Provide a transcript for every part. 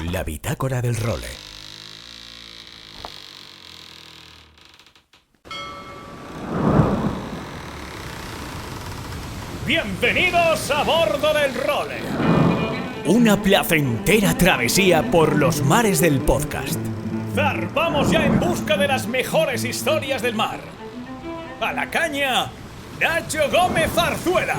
La bitácora del role. ¡Bienvenidos a bordo del role! Una placentera travesía por los mares del podcast. Zarpamos ya en busca de las mejores historias del mar. ¡A la caña, Nacho Gómez Zarzuela!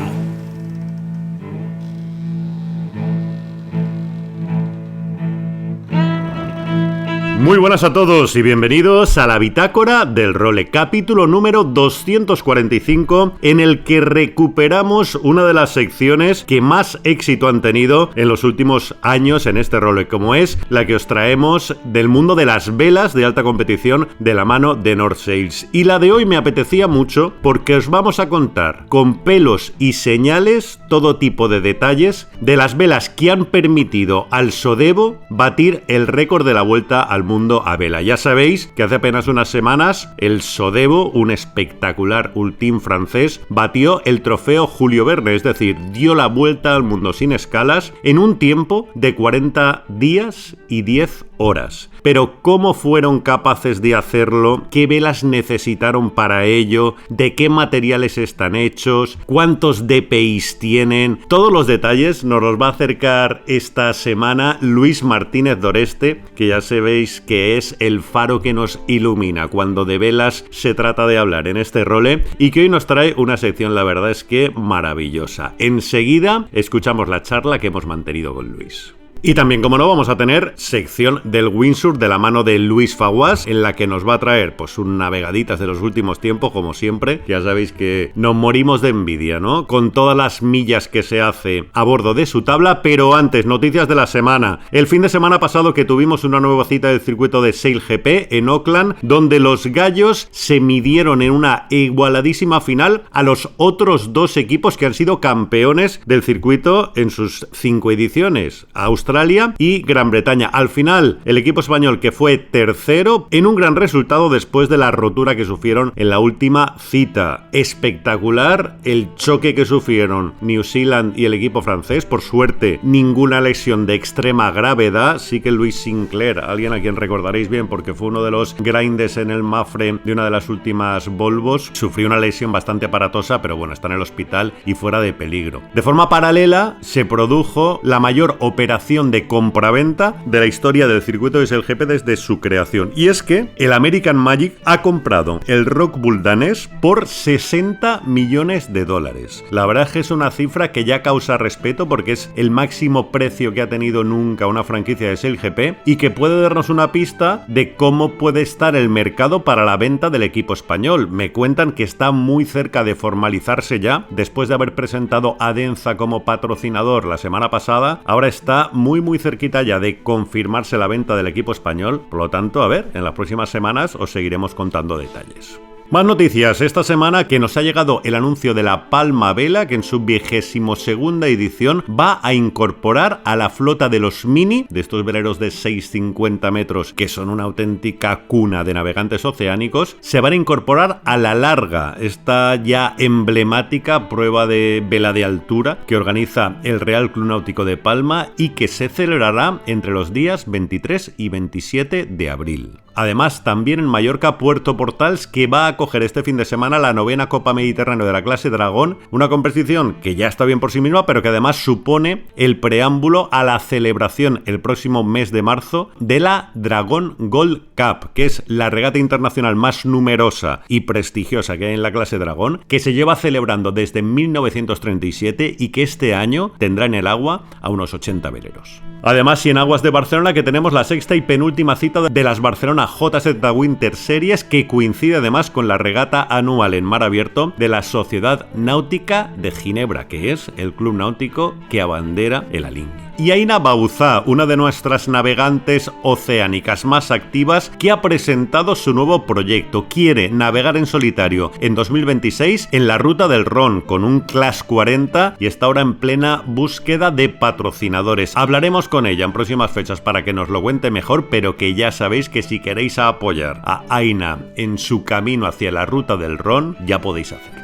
Muy buenas a todos y bienvenidos a la bitácora del role, capítulo número 245, en el que recuperamos una de las secciones que más éxito han tenido en los últimos años en este role, como es la que os traemos del mundo de las velas de alta competición de la mano de North Sails. Y la de hoy me apetecía mucho porque os vamos a contar con pelos y señales todo tipo de detalles de las velas que han permitido al Sodebo batir el récord de la vuelta al mundo a vela. Ya sabéis que hace apenas unas semanas el Sodebo, un espectacular ultim francés, batió el trofeo Julio Verne, es decir, dio la vuelta al mundo sin escalas en un tiempo de 40 días y 10 horas. Pero ¿cómo fueron capaces de hacerlo? ¿Qué velas necesitaron para ello? ¿De qué materiales están hechos? ¿Cuántos DPIs tienen? Todos los detalles nos los va a acercar esta semana Luis Martínez Doreste, que ya sabéis que es el faro que nos ilumina cuando de velas se trata de hablar en este role, y que hoy nos trae una sección, la verdad es que maravillosa. Enseguida escuchamos la charla que hemos mantenido con Luis. Y también, como no, vamos a tener sección del windsurf de la mano de Luis Faguas, en la que nos va a traer pues un navegaditas de los últimos tiempos, como siempre. Ya sabéis que nos morimos de envidia, ¿no? Con todas las millas que se hace a bordo de su tabla. Pero antes, noticias de la semana. El fin de semana pasado que tuvimos una nueva cita del circuito de SailGP en Auckland, donde los gallos se midieron en una igualadísima final a los otros dos equipos que han sido campeones del circuito en sus 5 ediciones. Australia y Gran Bretaña. Al final, el equipo español, que fue tercero en un gran resultado después de la rotura que sufrieron en la última cita. Espectacular el choque que sufrieron New Zealand y el equipo francés. Por suerte, ninguna lesión de extrema gravedad. Sí que Luis Sinclair, alguien a quien recordaréis bien porque fue uno de los grindes en el Mafre de una de las últimas Volvos, sufrió una lesión bastante aparatosa, pero bueno, está en el hospital y fuera de peligro. De forma paralela, se produjo la mayor operación de compraventa de la historia del circuito de SailGP desde su creación, y es que el American Magic ha comprado el Rock Bull danés por $60 millones. La verdad es que es una cifra que ya causa respeto porque es el máximo precio que ha tenido nunca una franquicia de SailGP, y que puede darnos una pista de cómo puede estar el mercado para la venta del equipo español. Me cuentan que está muy cerca de formalizarse ya, después de haber presentado a Denza como patrocinador la semana pasada. Ahora está muy cerquita ya de confirmarse la venta del equipo español. Por lo tanto, a ver, en las próximas semanas os seguiremos contando detalles. Más noticias. Esta semana que nos ha llegado el anuncio de la Palma Vela, que en su 22ª edición va a incorporar a la flota de los Mini, de estos veleros de 650 metros, que son una auténtica cuna de navegantes oceánicos. Se van a incorporar a la Larga, esta ya emblemática prueba de vela de altura que organiza el Real Club Náutico de Palma y que se celebrará entre los días 23 y 27 de abril. Además, también en Mallorca, Puerto Portals, que va a acoger este fin de semana la 9ª Copa Mediterráneo de la clase Dragón, una competición que ya está bien por sí misma, pero que además supone el preámbulo a la celebración el próximo mes de marzo de la Dragón Gold Cup, que es la regata internacional más numerosa y prestigiosa que hay en la clase Dragón, que se lleva celebrando desde 1937 y que este año tendrá en el agua a unos 80 veleros. Además, y en aguas de Barcelona, que tenemos la 6ª y penúltima cita de las Barcelona JZ Winter Series, que coincide además con la regata anual en mar abierto de la Sociedad Náutica de Ginebra, que es el club náutico que abandera el Alingui. Y Aina Bauzá, una de nuestras navegantes oceánicas más activas, que ha presentado su nuevo proyecto. Quiere navegar en solitario en 2026 en la ruta del Ron con un Class 40 y está ahora en plena búsqueda de patrocinadores. Hablaremos con ella en próximas fechas para que nos lo cuente mejor, pero que ya sabéis que si queréis apoyar a Aina en su camino hacia la ruta del Ron, ya podéis hacerlo.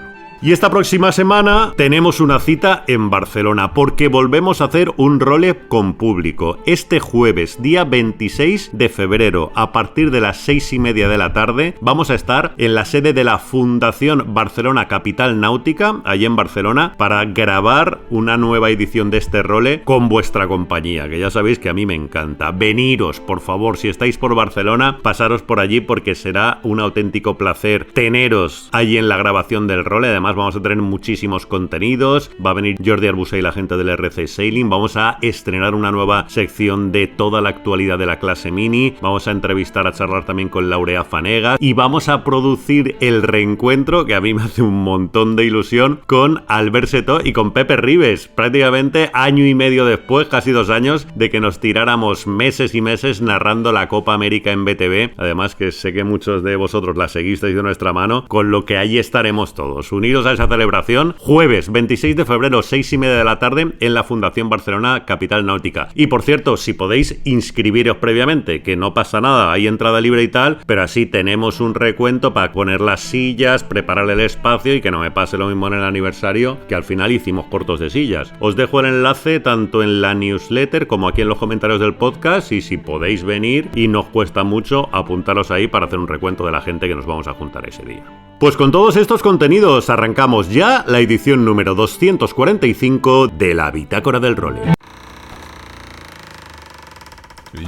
Y esta próxima semana tenemos una cita en Barcelona, porque volvemos a hacer un role con público. Este jueves, día 26 de febrero, a partir de las 6:30 de la tarde, vamos a estar en la sede de la Fundación Barcelona Capital Náutica, allí en Barcelona, para grabar una nueva edición de este role con vuestra compañía, que ya sabéis que a mí me encanta. Veniros, por favor, si estáis por Barcelona, pasaros por allí porque será un auténtico placer teneros allí en la grabación del role. Además, vamos a tener muchísimos contenidos. Va a venir Jordi Arbusé y la gente del RC Sailing. Vamos a estrenar una nueva sección de toda la actualidad de la clase mini. Vamos a entrevistar, a charlar también con Laurea Fanega. Y vamos a producir el reencuentro, que a mí me hace un montón de ilusión, con Albert Setó y con Pepe Ribes. Prácticamente año y medio después, casi 2 años, de que nos tiráramos meses y meses narrando la Copa América en BTV. Además, que sé que muchos de vosotros la seguisteis de nuestra mano, con lo que allí estaremos todos. Unidos a esa celebración, jueves 26 de febrero, 6:30 de la tarde, en la Fundación Barcelona Capital Náutica. Y por cierto, si podéis inscribiros previamente, que no pasa nada, hay entrada libre y tal, pero así tenemos un recuento para poner las sillas, preparar el espacio y que no me pase lo mismo en el aniversario, que al final hicimos cortos de sillas. Os dejo el enlace tanto en la newsletter como aquí en los comentarios del podcast, y si podéis venir y no os cuesta mucho, apuntaros ahí para hacer un recuento de la gente que nos vamos a juntar ese día. Pues con todos estos contenidos arrancamos ya la edición número 245 de la Bitácora del Role.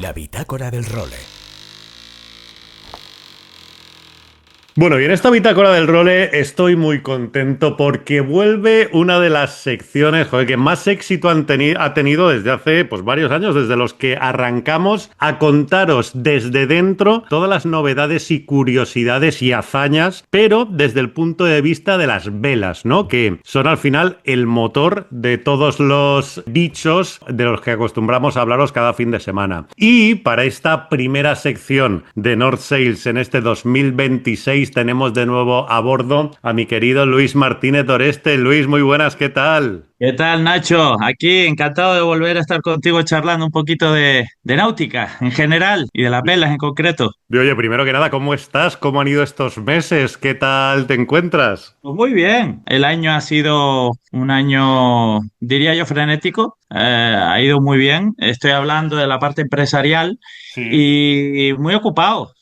La Bitácora del Role. Bueno, y en esta Bitácora del Role estoy muy contento porque vuelve una de las secciones, que más éxito ha tenido desde hace varios años, desde los que arrancamos a contaros desde dentro todas las novedades y curiosidades y hazañas, pero desde el punto de vista de las velas, ¿no? Que son al final el motor de todos los bichos de los que acostumbramos a hablaros cada fin de semana. Y para esta primera sección de North Sails en este 2026 tenemos de nuevo a bordo a mi querido Luis Martínez Oreste. Luis, muy buenas, ¿qué tal? ¿Qué tal, Nacho? Aquí encantado de volver a estar contigo charlando un poquito de náutica en general y de las velas en concreto. Y oye, primero que nada, ¿cómo estás? ¿Cómo han ido estos meses? ¿Qué tal te encuentras? Pues muy bien. El año ha sido un año, diría yo, frenético. Ha ido muy bien. Estoy hablando de la parte empresarial y muy ocupado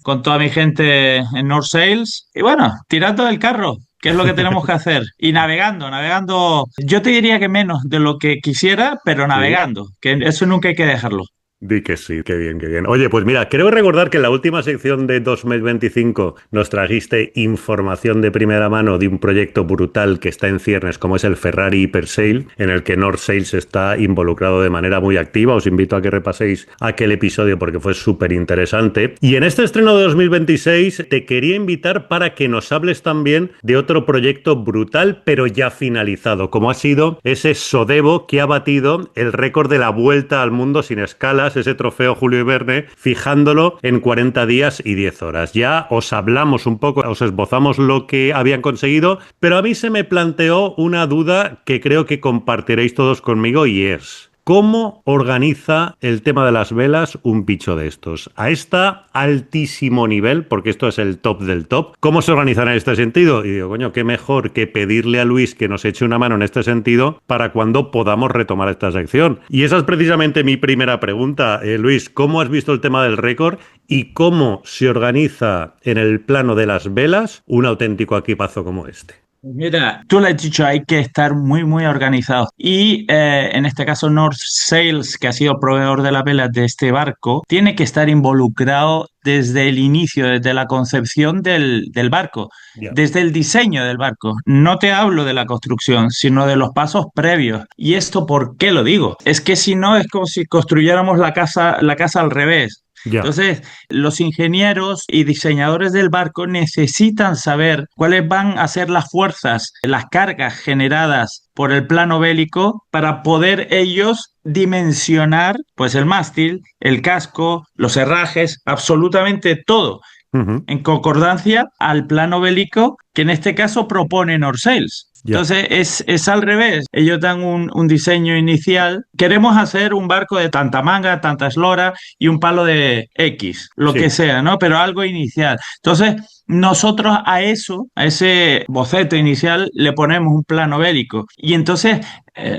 con toda mi gente en North Sails y bueno, tirando del carro, que es lo que tenemos que hacer, y navegando, yo te diría que menos de lo que quisiera, pero navegando, que eso nunca hay que dejarlo. Di que sí, qué bien, qué bien. Oye, pues mira, creo recordar que en la última sección de 2025 nos trajiste información de primera mano de un proyecto brutal que está en ciernes, como es el Ferrari Hypersail, en el que North Sails está involucrado de manera muy activa. Os invito a que repaséis aquel episodio porque fue súper interesante. Y en este estreno de 2026 te quería invitar para que nos hables también de otro proyecto brutal, pero ya finalizado, como ha sido ese Sodevo que ha batido el récord de la vuelta al mundo sin escalas, ese trofeo Julio Verne, fijándolo en 40 días y 10 horas. Ya os hablamos un poco, os esbozamos lo que habían conseguido, pero a mí se me planteó una duda que creo que compartiréis todos conmigo, y es: ¿cómo organiza el tema de las velas un bicho de estos? A este altísimo nivel, porque esto es el top del top, ¿cómo se organizan en este sentido? Y digo, coño, qué mejor que pedirle a Luis que nos eche una mano en este sentido para cuando podamos retomar esta sección. Y esa es precisamente mi primera pregunta. Luis, ¿cómo has visto el tema del récord y cómo se organiza en el plano de las velas un auténtico equipazo como este? Mira, tú lo has dicho, hay que estar muy organizados. Y en este caso North Sails, que ha sido proveedor de las velas de este barco, tiene que estar involucrado desde el inicio, desde la concepción del barco, desde el diseño del barco. No te hablo de la construcción, sino de los pasos previos. ¿Y esto por qué lo digo? Es que si no, es como si construyéramos la casa al revés. Entonces, los ingenieros y diseñadores del barco necesitan saber cuáles van a ser las fuerzas, las cargas generadas por el plano bélico para poder ellos dimensionar pues el mástil, el casco, los herrajes, absolutamente todo, en concordancia al plano bélico que en este caso propone North Sails. Entonces es al revés. Ellos dan un diseño inicial. Queremos hacer un barco de tanta manga, tanta eslora y un palo de X, lo que sea, ¿no? Pero algo inicial. Entonces nosotros a eso, a ese boceto inicial, le ponemos un plano bélico. Y entonces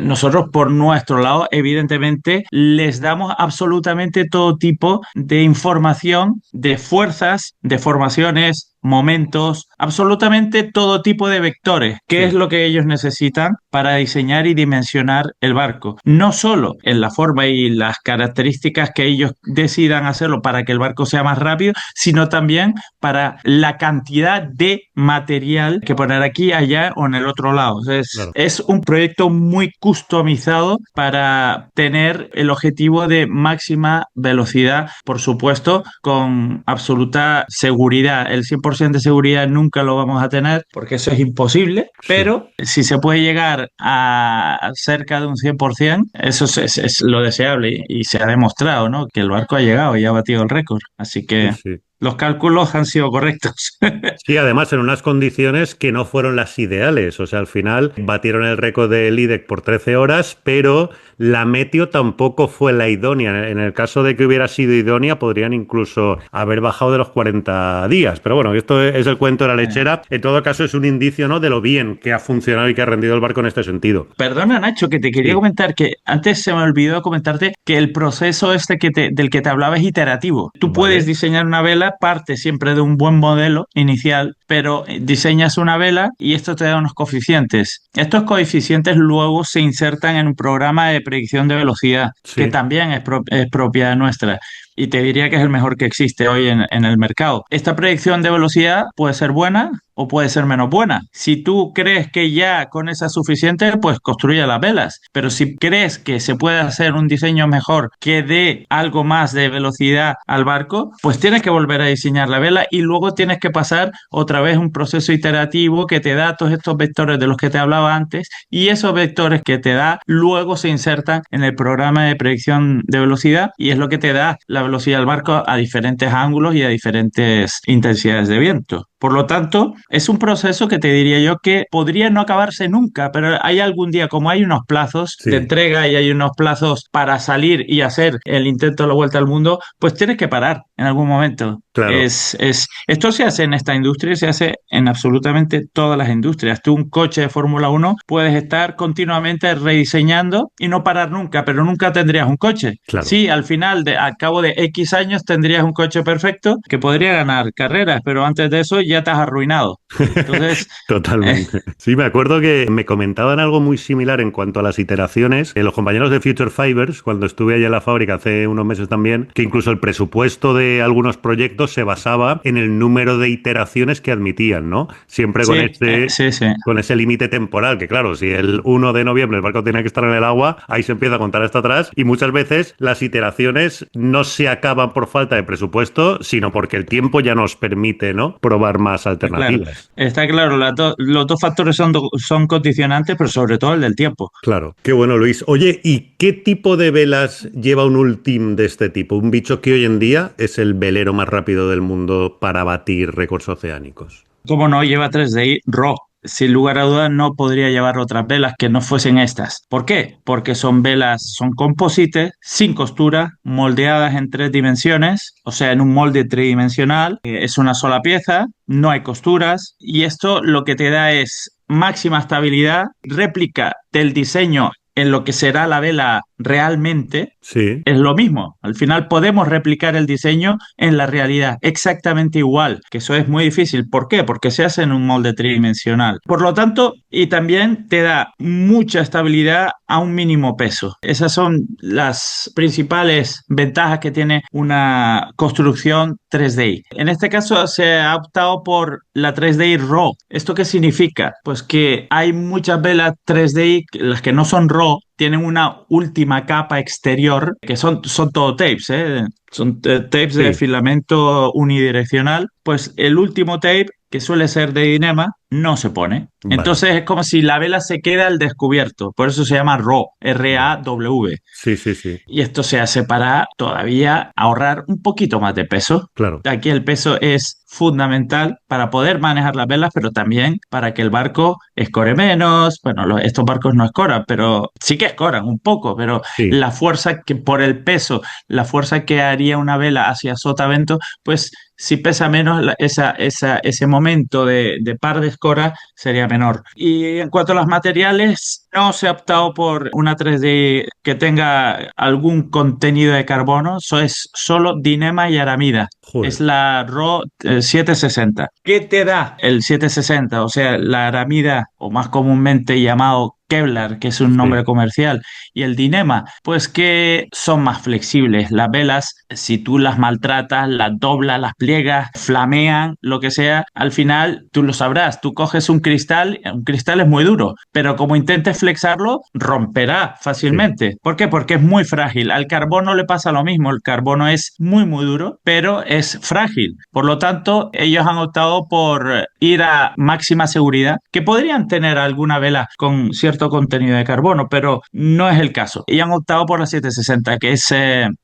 nosotros por nuestro lado, evidentemente, les damos absolutamente todo tipo de información de fuerzas, de formaciones, momentos, absolutamente todo tipo de vectores, que es lo que ellos necesitan para diseñar y dimensionar el barco. No solo en la forma y las características que ellos decidan hacerlo para que el barco sea más rápido, sino también para la cantidad de material que poner aquí, allá o en el otro lado. Es un proyecto muy customizado para tener el objetivo de máxima velocidad, por supuesto, con absoluta seguridad. El 100% de seguridad nunca lo vamos a tener porque eso es imposible, pero si se puede llegar a cerca de un 100%, eso es lo deseable y se ha demostrado, ¿no? Que el barco ha llegado y ha batido el récord. Así que los cálculos han sido correctos. Sí, además en unas condiciones que no fueron las ideales. O sea, al final batieron el récord del IDEC por 13 horas, pero la meteo tampoco fue la idónea. En el caso de que hubiera sido idónea, podrían incluso haber bajado de los 40 días. Pero bueno, esto es el cuento de la lechera. En todo caso, es un indicio, ¿no?, de lo bien que ha funcionado y que ha rendido el barco en este sentido. Perdona, Nacho, que te quería comentar que antes se me olvidó comentarte que el proceso del que te hablaba es iterativo. Tú puedes diseñar una vela, parte siempre de un buen modelo inicial, pero diseñas una vela y esto te da unos coeficientes. Estos coeficientes luego se insertan en un programa de predicción de velocidad, que también es propia nuestra. Y te diría que es el mejor que existe hoy en el mercado. Esta predicción de velocidad puede ser buena o puede ser menos buena. Si tú crees que ya con esa es suficiente, pues construye las velas. Pero si crees que se puede hacer un diseño mejor que dé algo más de velocidad al barco, pues tienes que volver a diseñar la vela y luego tienes que pasar otra vez un proceso iterativo que te da todos estos vectores de los que te hablaba antes, y esos vectores que te da luego se insertan en el programa de predicción de velocidad y es lo que te da la velocidad del barco a diferentes ángulos y a diferentes intensidades de viento. Por lo tanto, es un proceso que te diría yo que podría no acabarse nunca, pero hay algún día, como hay unos plazos de entrega y hay unos plazos para salir y hacer el intento de la vuelta al mundo, pues tienes que parar en algún momento. Claro. Esto se hace en esta industria y se hace en absolutamente todas las industrias. Tú, un coche de Fórmula 1, puedes estar continuamente rediseñando y no parar nunca, pero nunca tendrías un coche. Claro. Sí, al final, al cabo de X años, tendrías un coche perfecto que podría ganar carreras, pero antes de eso ya te has arruinado. Entonces, totalmente. Sí, me acuerdo que me comentaban algo muy similar en cuanto a las iteraciones. Los compañeros de Future Fibers, cuando estuve allá en la fábrica hace unos meses también, que incluso el presupuesto de algunos proyectos se basaba en el número de iteraciones que admitían, ¿no? Siempre con con ese límite temporal, que claro, si el 1 de noviembre el barco tiene que estar en el agua, ahí se empieza a contar hasta atrás, y muchas veces las iteraciones no se acaban por falta de presupuesto, sino porque el tiempo ya nos permite, ¿no?, probar más alternativas. Está claro, los dos factores son condicionantes, pero sobre todo el del tiempo. Claro, qué bueno, Luis. Oye, ¿y qué tipo de velas lleva un Ultim de este tipo? Un bicho que hoy en día es el velero más rápido del mundo para batir récords oceánicos. ¿Cómo no? Lleva 3DI RAW. Sin lugar a dudas no podría llevar otras velas que no fuesen estas. ¿Por qué? Porque son composites, sin costura, moldeadas en 3 dimensiones, o sea, en un molde tridimensional. Es una sola pieza, no hay costuras, y esto lo que te da es máxima estabilidad, réplica del diseño en lo que será la vela realmente. Es lo mismo. Al final podemos replicar el diseño en la realidad exactamente igual, que eso es muy difícil. ¿Por qué? Porque se hace en un molde tridimensional. Por lo tanto, y también te da mucha estabilidad a un mínimo peso. Esas son las principales ventajas que tiene una construcción 3DI. En este caso se ha optado por la 3DI RAW. ¿Esto qué significa? Pues que hay muchas velas 3DI, las que no son RAW, tienen una última capa exterior, que son todo tapes, son tapes de filamento unidireccional. Pues el último tape, que suele ser de Dyneema, no se pone. Vale. Entonces es como si la vela se queda al descubierto. Por eso se llama RAW, R-A-W. Sí, sí, sí. Y esto se hace para todavía ahorrar un poquito más de peso. Claro. Aquí el peso es fundamental para poder manejar las velas, pero también para que el barco escore menos. Bueno, estos barcos no escoran, pero sí que escoran un poco, pero Sí. la fuerza que por el peso, la fuerza que haría una vela hacia sotavento, pues si pesa menos, ese momento de par de escora sería menor. Y en cuanto a los materiales, no se ha optado por una 3D que tenga algún contenido de carbono, eso es solo dinema y aramida. Joder. Es la RAW 760. ¿Qué te da el 760? O sea, la aramida, o más comúnmente llamado Kevlar, que es un nombre comercial, y el dinema, pues que son más flexibles. Las velas, si tú las maltratas, las doblas, las pliegas, flamean, lo que sea, al final tú lo sabrás. Tú coges un cristal es muy duro, pero como intentes flexarlo, romperá fácilmente. ¿Por qué? Porque es muy frágil. Al carbono le pasa lo mismo. El carbono es muy, muy duro, pero es frágil. Por lo tanto, ellos han optado por ir a máxima seguridad, que podrían tener alguna vela con cierto contenido de carbono, pero no es el caso. Y han optado por la 760, que es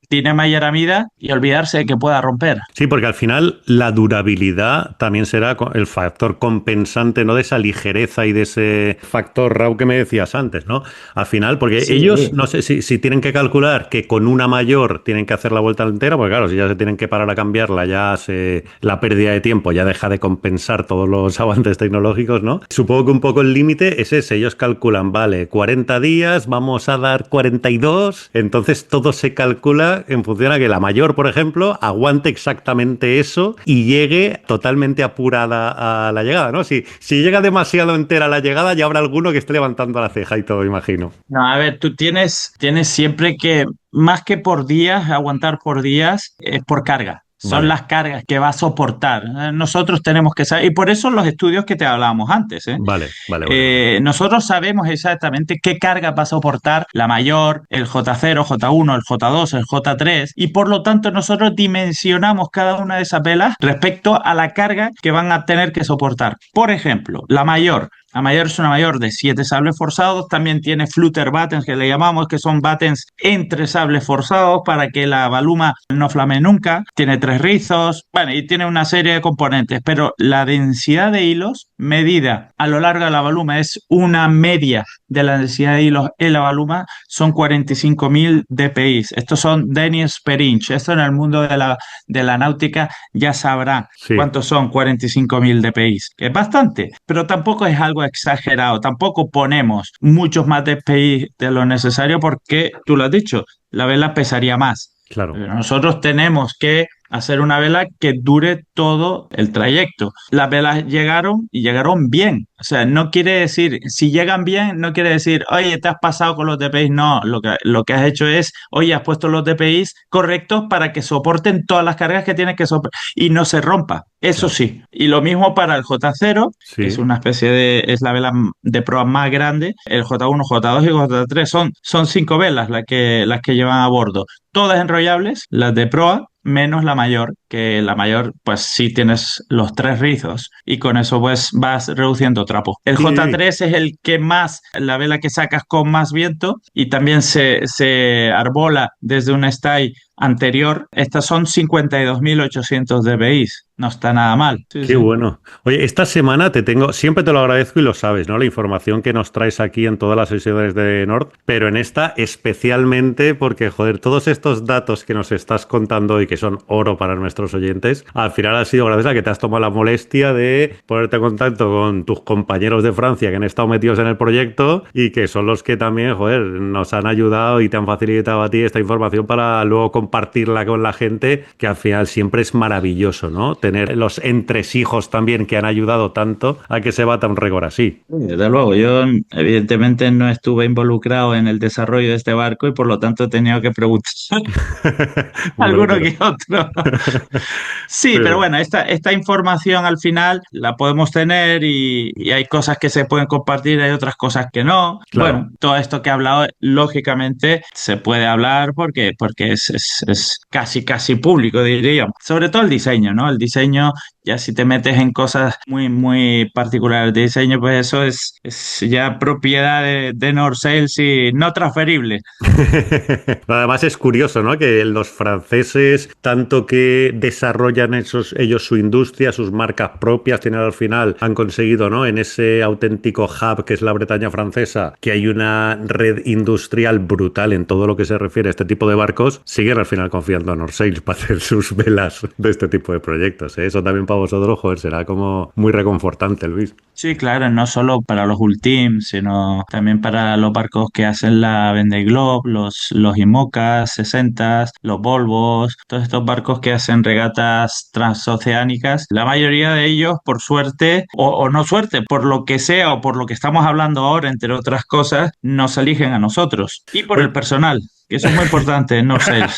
dinema y aramida, y olvidarse de que pueda romper. Sí, porque al final la durabilidad también será el factor compensante, ¿no? De esa ligereza y de ese factor RAW que me decías antes, ¿no? Al final, porque Sí. ellos, no sé si tienen que calcular que con una mayor tienen que hacer la vuelta entera, porque claro, si ya se tienen que parar a cambiarla, la pérdida de tiempo ya deja de compensar todos los avances tecnológicos, ¿no? Supongo que un poco el límite es ese. Ellos calculan, vale, 40 días, vamos a dar 42, entonces todo se calcula en función a que la mayor, por ejemplo, aguante exactamente eso y llegue totalmente apurada a la llegada, ¿no? Si llega demasiado entera a la llegada, ya habrá alguno que esté levantando la ceja y todo, imagino. No, a ver, tú tienes siempre que, más que por días, aguantar por días, es por carga. Son Vale. las cargas que va a soportar. Nosotros tenemos que saber, y por eso los estudios que te hablábamos antes, ¿eh? Vale. Nosotros sabemos exactamente qué carga va a soportar la mayor, el J0, J1, el J2, el J3, y por lo tanto nosotros dimensionamos cada una de esas velas respecto a la carga que van a tener que soportar. Por ejemplo, la mayor. La mayor es una mayor de 7 sables forzados, también tiene flutter battens que le llamamos, que son battens entre sables forzados para que la baluma no flame nunca, tiene 3 rizos, bueno, y tiene una serie de componentes, pero la densidad de hilos medida a lo largo de la baluma es una media de la densidad de hilos en la baluma, son 45.000 dpi. Estos son deniers per inch. Esto en el mundo de la náutica ya sabrá cuántos son 45.000 dpi, que es bastante, pero tampoco es algo exagerado, tampoco ponemos muchos más dpi de lo necesario porque, tú lo has dicho, la vela pesaría más. Claro. Pero nosotros tenemos que hacer una vela que dure todo el trayecto. Las velas llegaron y llegaron bien. O sea, no quiere decir, si llegan bien, no quiere decir, oye, te has pasado con los DPIs. No, lo que has hecho es, oye, has puesto los DPIs correctos para que soporten todas las cargas que tienes que soportar y no se rompa. Eso sí. Y lo mismo para el J0, que es una especie es la vela de proa más grande. El J1, J2 y J3 son 5 velas las que llevan a bordo. Todas enrollables, las de proa, menos la mayor, que la mayor pues sí tienes los 3 rizos y con eso pues vas reduciendo trapo. El J3 es el que más, la vela que sacas con más viento y también se arbola desde un stay anterior. Estas son 52.800 dBi. No está nada mal. Sí, Qué bueno. Oye, esta semana siempre te lo agradezco y lo sabes, ¿no? La información que nos traes aquí en todas las sesiones de Nord, pero en esta especialmente porque, joder, todos estos datos que nos estás contando y que son oro para nuestros oyentes, al final ha sido gracias a que te has tomado la molestia de ponerte en contacto con tus compañeros de Francia que han estado metidos en el proyecto y que son los que también, joder, nos han ayudado y te han facilitado a ti esta información para luego compartirla con la gente, que al final siempre es maravilloso, ¿no? Tener los entresijos también que han ayudado tanto a que se bata un récord así. Desde luego, yo evidentemente no estuve involucrado en el desarrollo de este barco y por lo tanto he tenido que preguntar alguno que otro. Sí, pero bueno, esta información al final la podemos tener y hay cosas que se pueden compartir, hay otras cosas que no. Claro. Bueno, todo esto que he hablado, lógicamente se puede hablar porque es casi público, diría yo. Sobre todo el diseño, ¿no? El diseño Ya si te metes en cosas muy, muy particulares de diseño, pues eso es ya propiedad de North Sails y no transferible. Además es curioso, ¿no? Que los franceses, tanto que desarrollan ellos su industria, sus marcas propias, tienen al final, han conseguido, ¿no? En ese auténtico hub que es la Bretaña francesa, que hay una red industrial brutal en todo lo que se refiere a este tipo de barcos, siguen al final confiando en North Sails para hacer sus velas de este tipo de proyectos, ¿eh? Eso también para vosotros, joder, será como muy reconfortante, Luis. Sí, claro, no solo para los Ultims, sino también para los barcos que hacen la Vendée Globe, los IMOCAs 60, los Volvos, todos estos barcos que hacen regatas transoceánicas. La mayoría de ellos, por suerte, o no suerte, por lo que sea o por lo que estamos hablando ahora, entre otras cosas, nos eligen a nosotros y por Oye, el personal. Que eso es muy importante en North Sails.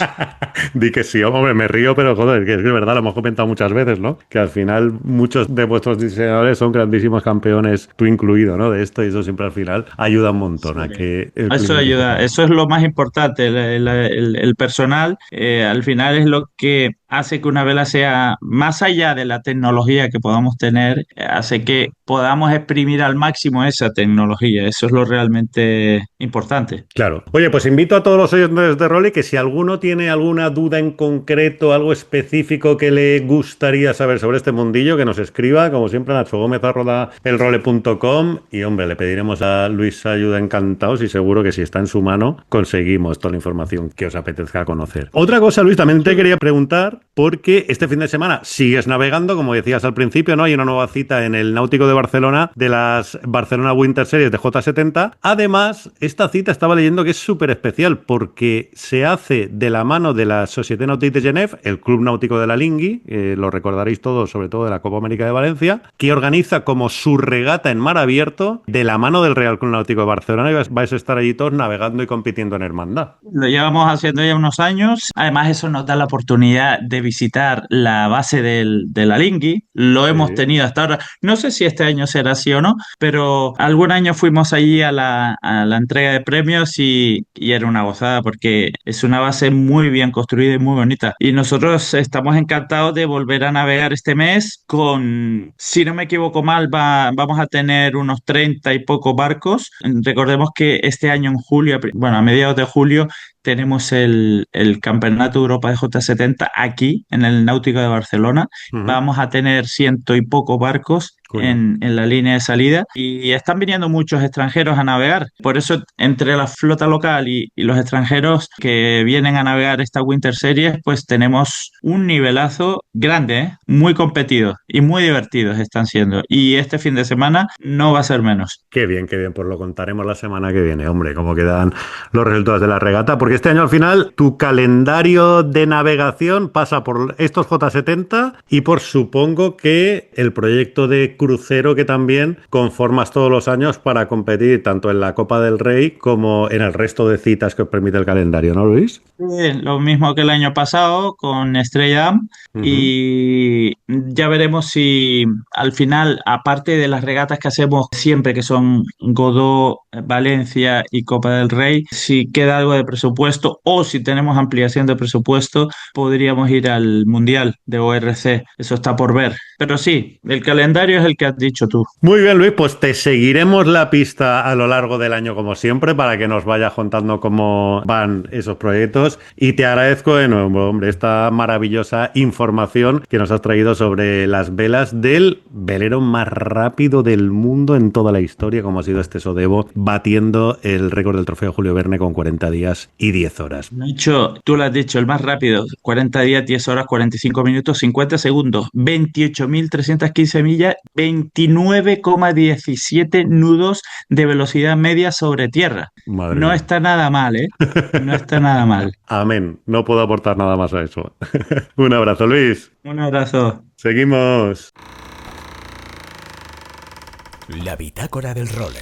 di que sí, hombre, me río, pero joder, que es verdad, lo hemos comentado muchas veces, ¿no? Que al final muchos de vuestros diseñadores son grandísimos campeones, tú incluido, ¿no? De esto, y eso siempre al final ayuda un montón a que el Eso cliente ayuda, sepa. eso es lo más importante, el personal al final es lo que hace que una vela sea, más allá de la tecnología que podamos tener, hace que podamos exprimir al máximo esa tecnología, eso es lo realmente importante. Claro. Oye, pues invito a todos los oyentes de Rolly que si alguno tiene alguna duda en concreto, algo específico que le gustaría saber sobre este mundillo, que nos escriba, como siempre, a nachogomez@elrole.com y, hombre, le pediremos a Luis ayuda encantados y seguro que si está en su mano conseguimos toda la información que os apetezca conocer. Otra cosa, Luis, también te quería preguntar, porque este fin de semana sigues navegando, como decías al principio, ¿no? Hay una nueva cita en el Náutico de Barcelona de las Barcelona Winter Series de J70. Además, esta cita estaba leyendo que es súper especial porque se hace de la mano de la Société Nautique de Genève, el Club Náutico de la Lingui, lo recordaréis todos, sobre todo de la Copa América de Valencia, que organiza como su regata en mar abierto de la mano del Real Club Náutico de Barcelona, y vais a estar allí todos navegando y compitiendo en hermandad. Lo llevamos haciendo ya unos años. Además, eso nos da la oportunidad de visitar la base de la Lingui. Lo hemos Sí. tenido hasta ahora. No sé si este año será así o no, pero algún año fuimos allí a la entrega de premios y era una gozada porque es una base muy bien construida y muy bonita. Y nosotros estamos encantados de volver a navegar este mes con, si no me equivoco mal, vamos a tener unos 30 y pocos barcos. Recordemos que este año en julio, bueno, a mediados de julio, tenemos el Campeonato de Europa de J70 aquí, en el Náutico de Barcelona. Ujú. Vamos a tener ciento y pocos barcos Coño. en la línea de salida y están viniendo muchos extranjeros a navegar. Por eso, entre la flota local y los extranjeros que vienen a navegar esta Winter Series, pues tenemos un nivelazo grande, ¿eh? Muy competido y muy divertidos están siendo. Y este fin de semana no va a ser menos. Qué bien, pues lo contaremos la semana que viene, hombre, cómo quedan los resultados de la regata, porque este año al final tu calendario de navegación pasa por estos J70 y por supongo que el proyecto de crucero que también conformas todos los años para competir tanto en la Copa del Rey como en el resto de citas que os permite el calendario, ¿no, Luis? Lo mismo que el año pasado con Estrella Damm Ujú. y ya veremos si al final, aparte de las regatas que hacemos siempre, que son Godó, Valencia y Copa del Rey, si queda algo de presupuesto o si tenemos ampliación de presupuesto, podríamos ir al Mundial de ORC. Eso está por ver. Pero sí, el calendario es el que has dicho tú. Muy bien, Luis, pues te seguiremos la pista a lo largo del año como siempre para que nos vayas contando cómo van esos proyectos y te agradezco de nuevo, hombre, esta maravillosa información que nos has traído sobre las velas del velero más rápido del mundo en toda la historia, como ha sido este Sodebo, batiendo el récord del trofeo Julio Verne con 40 días y 10 horas. Nacho, tú lo has dicho, el más rápido, 40 días, 10 horas, 45 minutos, 50 segundos, 28.315 millas, 29,17 nudos de velocidad media sobre tierra. Madre No mía. está nada mal, ¿eh? No está nada mal. Amén. No puedo aportar nada más a eso. Un abrazo, Luis. Un abrazo. Seguimos. La bitácora del role.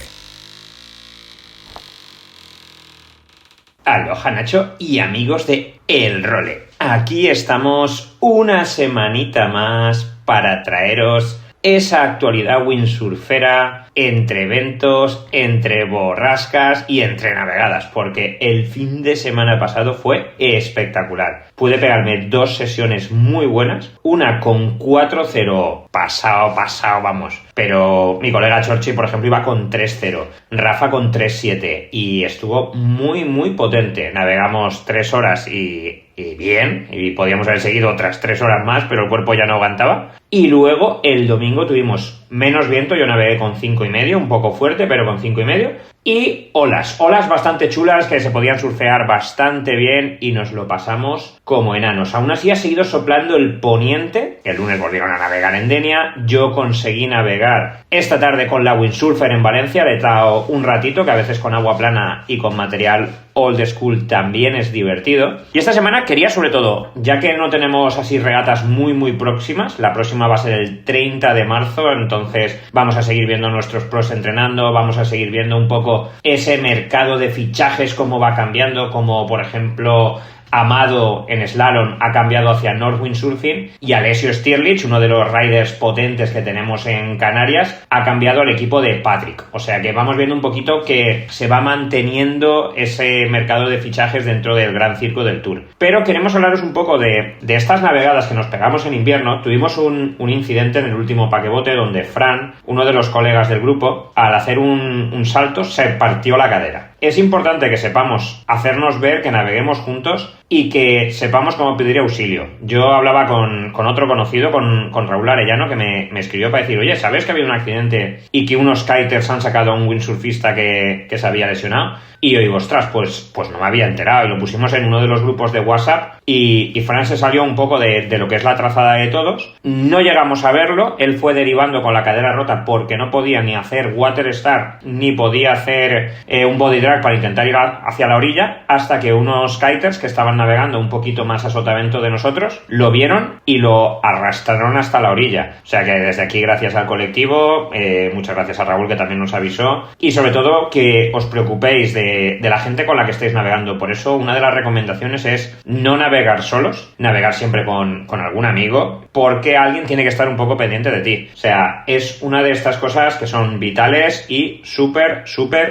Aloha Nacho y amigos de El Role. Aquí estamos una semanita más para traeros esa actualidad windsurfera entre eventos, entre borrascas y entre navegadas, porque el fin de semana pasado fue espectacular. Pude pegarme 2 sesiones muy buenas, una con 4-0 pasado, vamos, pero mi colega Chorchi, por ejemplo, iba con 3-0, Rafa con 3-7 y estuvo muy potente. Navegamos 3 horas y bien, y podíamos haber seguido otras 3 horas más, pero el cuerpo ya no aguantaba. Y luego el domingo tuvimos menos viento, yo navegué con 5,5, un poco fuerte, pero con 5,5, y olas bastante chulas que se podían surfear bastante bien y nos lo pasamos como enanos. Aún así ha seguido soplando el poniente, el lunes volvieron a navegar en Denia, yo conseguí navegar esta tarde con la Windsurfer en Valencia, le he dado un ratito, que a veces con agua plana y con material old school también es divertido. Y esta semana quería, sobre todo, ya que no tenemos así regatas muy próximas, la próxima va a ser el 30 de marzo, entonces vamos a seguir viendo nuestros pros entrenando, vamos a seguir viendo un poco ese mercado de fichajes, cómo va cambiando, como por ejemplo Amado en slalom ha cambiado hacia North Windsurfing y Alessio Stirlich, uno de los riders potentes que tenemos en Canarias, ha cambiado al equipo de Patrick. O sea que vamos viendo un poquito que se va manteniendo ese mercado de fichajes dentro del gran circo del Tour. Pero queremos hablaros un poco de estas navegadas que nos pegamos en invierno. Tuvimos un incidente en el último paquebote donde Fran, uno de los colegas del grupo, al hacer un salto se partió la cadera. Es importante que sepamos hacernos ver, que naveguemos juntos y que sepamos cómo pedir auxilio. Yo hablaba con otro conocido, con Raúl Arellano, que me escribió para decir, oye, ¿sabes que había un accidente y que unos kiters han sacado a un windsurfista que se había lesionado? Y yo digo, ostras, pues no me había enterado, y lo pusimos en uno de los grupos de WhatsApp y Fran se salió un poco de lo que es la trazada de todos. No llegamos a verlo, él fue derivando con la cadera rota porque no podía ni hacer water start ni podía hacer un body drag para intentar ir hacia la orilla, hasta que unos kiters que estaban navegando un poquito más a sotavento de nosotros lo vieron y lo arrastraron hasta la orilla. O sea que desde aquí, gracias al colectivo, muchas gracias a Raúl, que también nos avisó, y sobre todo que os preocupéis de la gente con la que estáis navegando. Por eso una de las recomendaciones es no navegar solos, navegar siempre con algún amigo, porque alguien tiene que estar un poco pendiente de ti. O sea, es una de estas cosas que son vitales y súper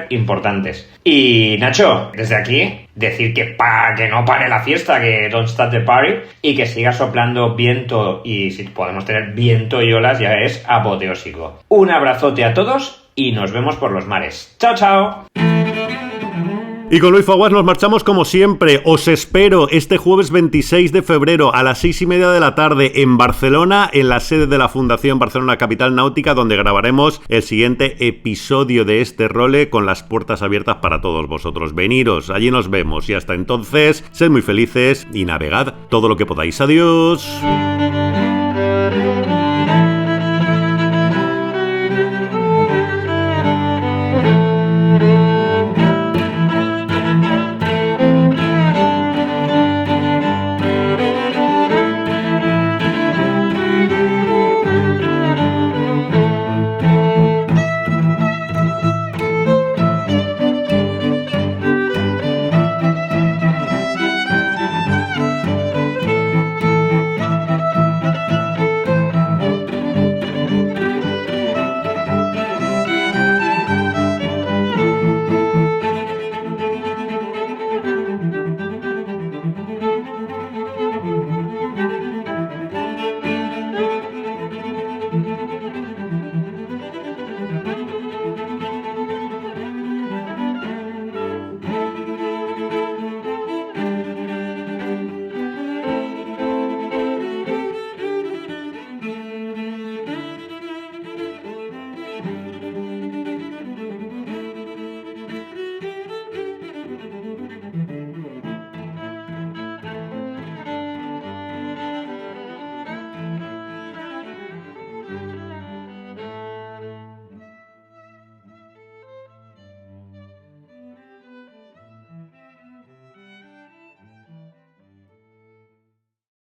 importantes. Y Nacho, desde aquí, decir que no pare la fiesta, que don't stop the party, y que siga soplando viento, y si podemos tener viento y olas ya es apoteósico. Un abrazote a todos y nos vemos por los mares. ¡Chao, chao! Y con Luis Faguas nos marchamos como siempre. Os espero este jueves 26 de febrero a las 6:30 de la tarde en Barcelona, en la sede de la Fundación Barcelona Capital Náutica, donde grabaremos el siguiente episodio de este role con las puertas abiertas para todos vosotros. Veniros, allí nos vemos y hasta entonces, sed muy felices y navegad todo lo que podáis. Adiós.